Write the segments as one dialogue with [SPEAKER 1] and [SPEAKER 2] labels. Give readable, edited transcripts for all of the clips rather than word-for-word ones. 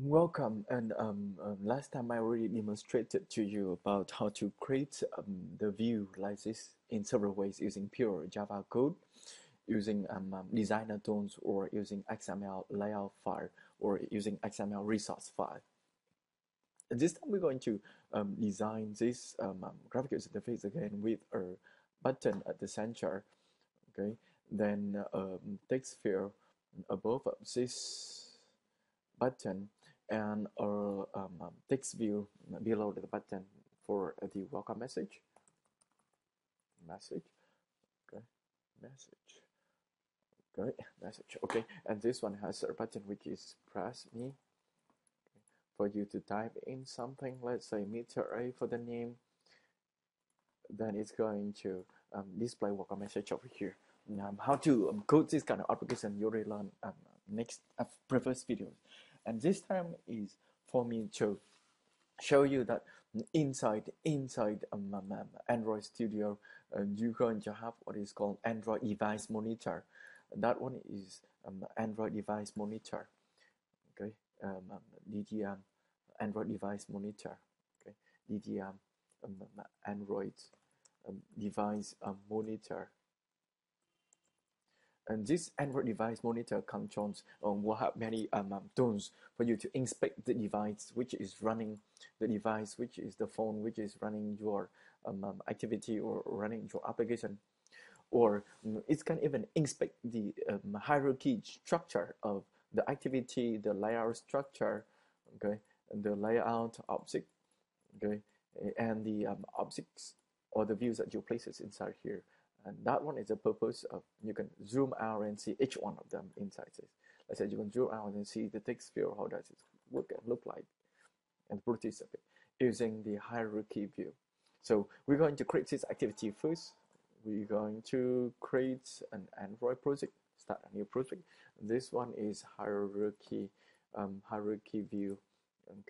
[SPEAKER 1] Welcome, and last time I already demonstrated to you about how to create the view like this in several ways using pure Java code, using designer tools, or using XML layout file, or using XML resource file. And this time we're going to design this graphical interface again with a button at the center, okay? Then text field above this button and a text view below the button for the welcome message, okay, message, okay, message, okay, and this one has a button which is press me for you to type in something, let's say meter A for the name, then it's going to display welcome message over here. How to code this kind of application you already learned next previous videos, and this time is for me to show you that inside Android Studio, you're going to have what is called Android device monitor. That one is Android device monitor. Okay, DDM Android device monitor. Okay, DDM Android device monitor. And this Android device monitor controls will have many tools for you to inspect the device which is running the device, which is the phone which is running your activity or running your application. Or it can even inspect the hierarchy structure of the activity, the layout structure, okay, and the layout object, okay, and the objects or the views that you place inside here. And that one is the purpose of, you can zoom out and see each one of them inside this. Let's say you can zoom out and see the text field, how does it look like, and the properties of it using the hierarchy view. So we're going to create this activity first. We're going to create an Android project, start a new project. This one is hierarchy view,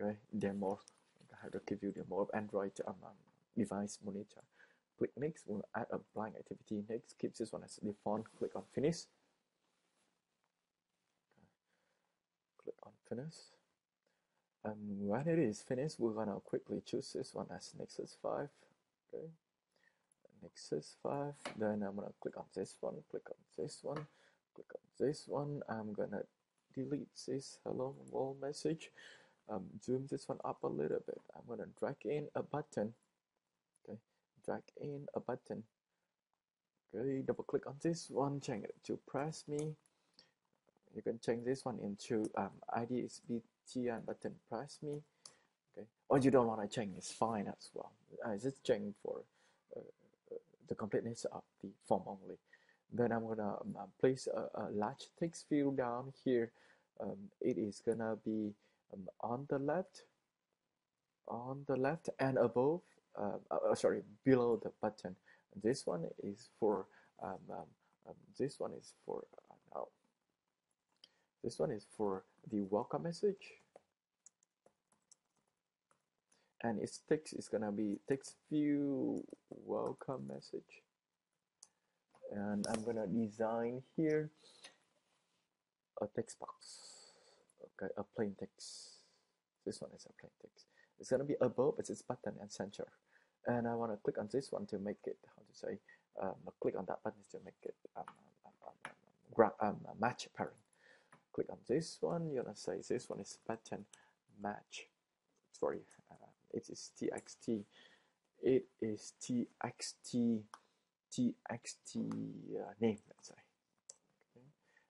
[SPEAKER 1] okay, demo, hierarchy view demo of Android device monitor. Click next, we'll add a blank activity next, keep this one as default, click on finish. Click on finish. And when it is finished, we're gonna quickly choose this one as Nexus 5. Okay. Nexus 5. Then I'm gonna click on this one, click on this one, click on this one. I'm gonna delete this hello world message. Zoom this one up a little bit. I'm gonna drag in a button. Okay, drag in a button. Okay, double click on this one, change it to press me. You can change this one into ID is BTN button press me. Okay, or you don't want to change, it's fine as well. I just change for the completeness of the form only. Then I'm gonna place a large text field down here. It is gonna be on the left and above, sorry, below the button. This one is for this one is for no. This one is for the welcome message, and its text is gonna be text view welcome message. And I'm gonna design here a text box, okay, a plain text. This one is a plain text. It's gonna be above its button and center, and I want to click on this one to make it, how to say, click on that button to make it match parent. Click on this one, you're gonna say this one is button match. Sorry, it is txt. It is txt name, let's say. Okay.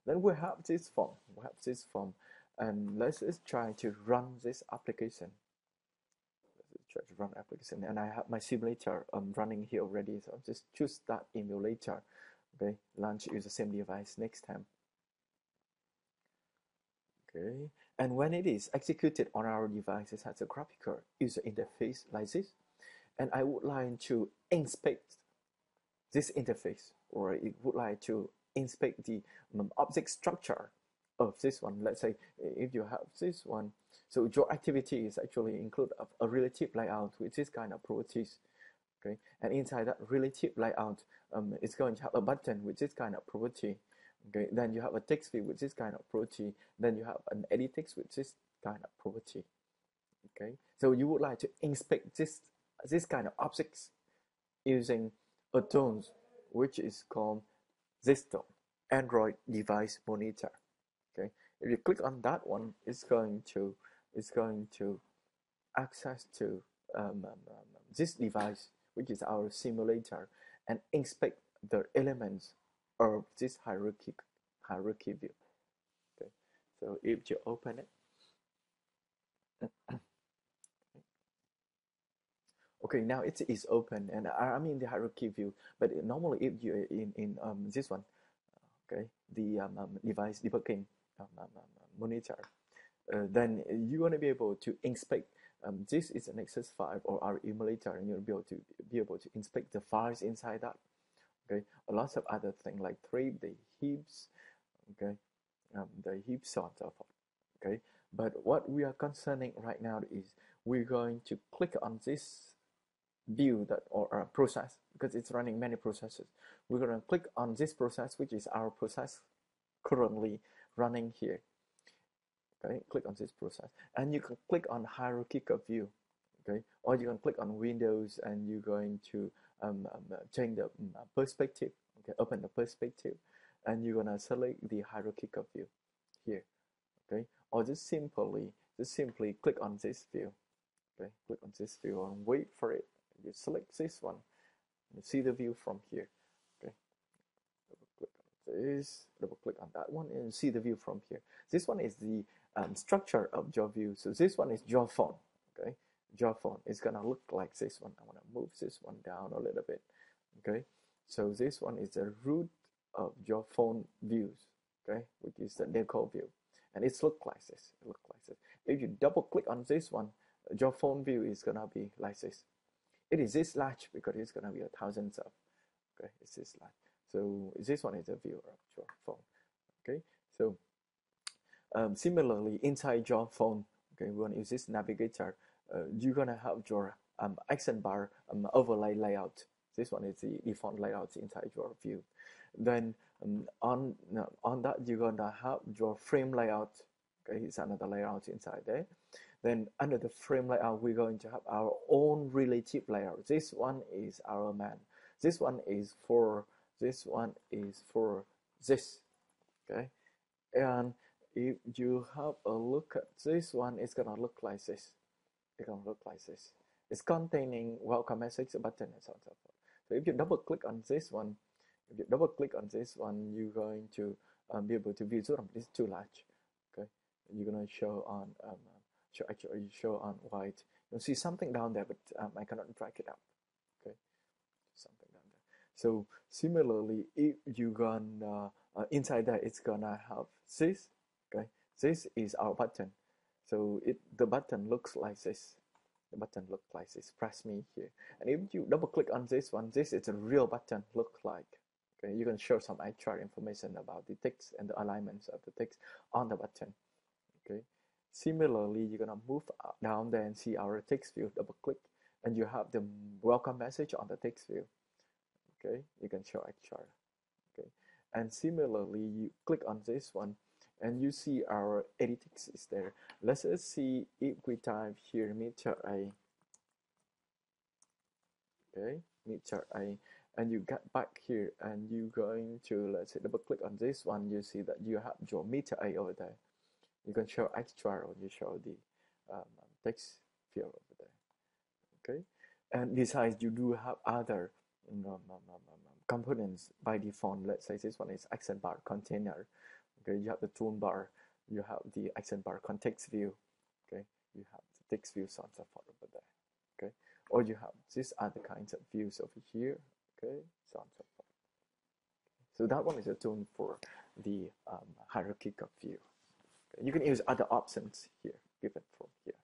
[SPEAKER 1] Then we have this form. And let's try to run this application. Let's try to run application, and I have my simulator running here already, so I'll just choose that emulator. Okay, launch use the same device next time. Okay, and when it is executed on our device, it has a graphical user interface like this, and I would like to inspect this interface, or it would like to inspect the object structure of this one. Let's say if you have this one, so your activity is actually include a relative layout with this kind of properties. Okay, and inside that relative layout, it's going to have a button with this kind of property. Okay, then you have a text field with this kind of property. Then you have an edit text with this kind of property. Okay, so you would like to inspect this kind of objects using a tool which is called this tool, Android device monitor. Okay, if you click on that one, it's going to access to this device, which is our simulator, and inspect the elements of this hierarchy view. Okay, so if you open it, okay, now it is open, and I'm in the hierarchy view. But normally, if you in this one, okay, the device debugging monitor, then you're going to be able to inspect. This is an access file or our emulator, and you'll be able to inspect the files inside that. Okay, a lot of other things like thread, the heaps, okay, the heaps sort of. Okay, but what we are concerning right now is we're going to click on this view that or process, because it's running many processes. We're going to click on this process, which is our process currently running here. Okay, click on this process, and you can click on hierarchical view. Okay, or you can click on Windows, and you're going to change the perspective. Okay, open the perspective, and you're gonna select the hierarchical view here. Okay, or just simply click on this view. Okay, click on this view and wait for it. You select this one. You see the view from here. Okay, double click on this, double click on that one, and see the view from here. This one is the structure of your view. So this one is your phone. Okay, your phone is gonna look like this one. I want to move this one down a little bit. Okay, so this one is the root of your phone views. Okay, which is the deco view, and it's look like this. It look like this. If you double click on this one, your phone view is gonna be like this. It is this large because it's gonna be a thousands of. Okay, it's this large. So this one is a view of your phone. Okay, so similarly inside your phone, okay, we want to use this navigator. You're gonna have your action bar overlay layout. This one is the default layout inside your view. Then on that you're gonna have your frame layout. Okay, it's another layout inside there. Then under the frame layout, we're going to have our own relative layout. This one is our man. This one is for this. One is for this. Okay, and if you have a look at this one, it's gonna look like this. It's gonna look like this. It's containing welcome message, button, and so on and so forth. So if you double click on this one, you're going to be able to view. So this is too large. Okay, you're gonna show on show on white. You'll see something down there, but I cannot drag it up. Okay, something down there. So similarly, if you gonna inside that, it's gonna have this. Okay, this is our button. So the button looks like this. The button looks like this. Press me here, and if you double click on this one, this is a real button look like. Okay, you can show some extra information about the text and the alignments of the text on the button. Okay, similarly, you're gonna move down there and see our text view. Double click, and you have the welcome message on the text view. Okay, you can show extra. Okay, and similarly, you click on this one, and you see our edit text is there. Let's see if we type here meter A. Okay, meter A, and you get back here, and you're going to, let's say, double click on this one. You see that you have your meter A over there. You can show extra, or you show the text field over there. Okay, and besides, you do have other components by default. Let's say this one is action bar container. Okay, you have the toolbar, you have the action bar context view. Okay, you have the text view, so on and so forth over there. Okay, or you have these other kinds of views over here. Okay, so on and so forth. So that one is a tool for the hierarchical view. Okay, you can use other options here given from here.